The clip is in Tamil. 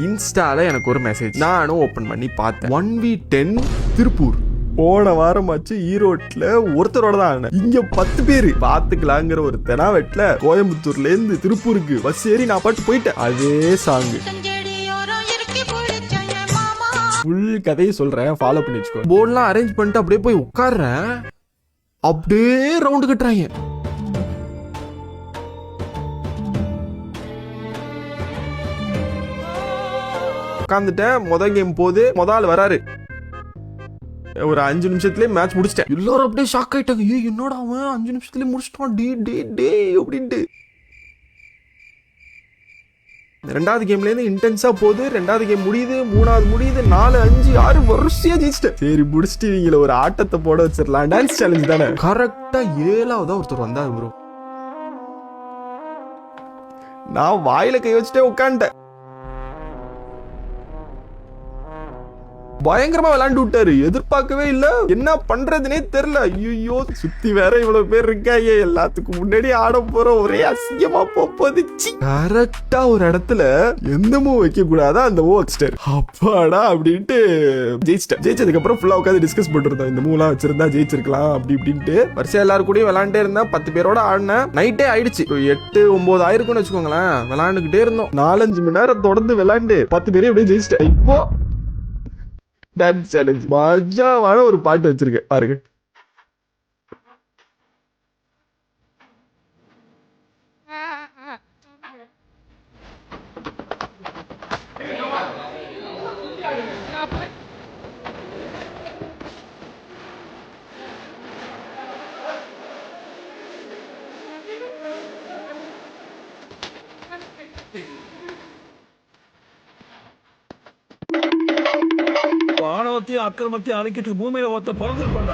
இன்ஸ்டால எனக்கு ஒரு மெசேஜ், நானும் ஓபன் பண்ணி பார்த்தேன். 1v10 திருப்பூர். போன வாரமாச்சு ஈரோட்ல ஒருத்தரோட தான் ஆனேன். இங்க 10 பேரு பாத்துக்கலாங்கிற ஒரு தெனாவெட்ல கோயம்புத்தூர்ல இருந்து திருப்பூருக்கு பஸ் ஏறி நான் பாட்டு போயிட்டேன். அதே சாங்கு ஃபுல் கதையை சொல்றேன், ஃபாலோ பண்ணி வச்சுக்கோ. போர்ட்லாம் அரேஞ்ச் பண்ணிட்டு அப்படியே போய் உட்கார்றேன். அப்படியே ரவுண்டு கட்டுறாங்க. உட்காந்துட்டேன். முதல் கேம் போது முதல் வராரு. ஒரு 5 நிமிஷத்துலயே மேட்ச் முடிச்சிட்டேன். எல்லாரும் அப்படியே ஷாக் ஆயிட்டாங்க. ஏய் என்னடா அவன் 5 நிமிஷத்துலயே முடிச்சிட்டான் டே டே டே அப்படின்ட்டு. ரெண்டாவது கேம்ல இருந்து இன்டென்ஸா போகுது. ரெண்டாவது கேம் முடியுது, மூணாவது முடியுது, 4 5 6 வருஷம் ஜெயிச்சிட்டேன். சரி முடிச்சுட்டு இவங்கள ஒரு ஆட்டத்தை போட வச்சிடலாம், டான்ஸ் சேலஞ்ச் தானே. கரெக்டா 7ஆவதா ஒருத்தர் வந்தாரு ப்ரோ. நான் வாயில கை வச்சுட்டே உட்காந்துட்டேன். பயங்கரமா விளையாண்டு விட்டாரு. எதிர்பார்க்கவே இல்ல, என்ன பண்றதுனே தெரியல. ஐயோ சுத்தி வேற இவ்வளவு பேர் இருக்காங்க, எல்லாத்துக்கும் முன்னாடி ஆட போற ஒரே அசிங்கமா போச்சு. கரெக்டா ஒரு இடத்துல எந்த மூவ் வைக்க கூடாதா அந்த மூவ் வச்சிட்டாரு. அப்பாடா அப்படின்ட்டு ஜெயிச்சிட்டேன். ஜெயிச்சதுக்கு அப்புறம் ஃபுல்லா உட்காந்து டிஸ்கஸ் பண்ணிருந்தோம். இந்த மூவ் எல்லாம் வச்சிருந்தா ஜெயிச்சிருக்கலாம் அப்படி இப்படின்ட்டு. வருஷம் எல்லாரும் கூட விளையாண்டே இருந்தா 10 பேரோட ஆடினேன். நைட்டே ஆயிடுச்சு. 8 9 ஆயிருக்கும்னு வச்சுக்கோங்களேன். விளையாண்டுகிட்டே இருந்தோம். 4-5 மணி நேரம் தொடர்ந்து விளையாண்டு 10 பேரையும் அப்படியே ஜெயிச்சிட்டேன். இப்போ டான்ஸ் சேலஞ்ச் மஜாவான ஒரு பாட்டு வச்சிருக்கேன் பாருங்க. ஆணவத்தையும் அக்கிரமத்தையும் அழிக்கிட்டு பூமியில ஒருத்த பிறந்திருப்பாங்க.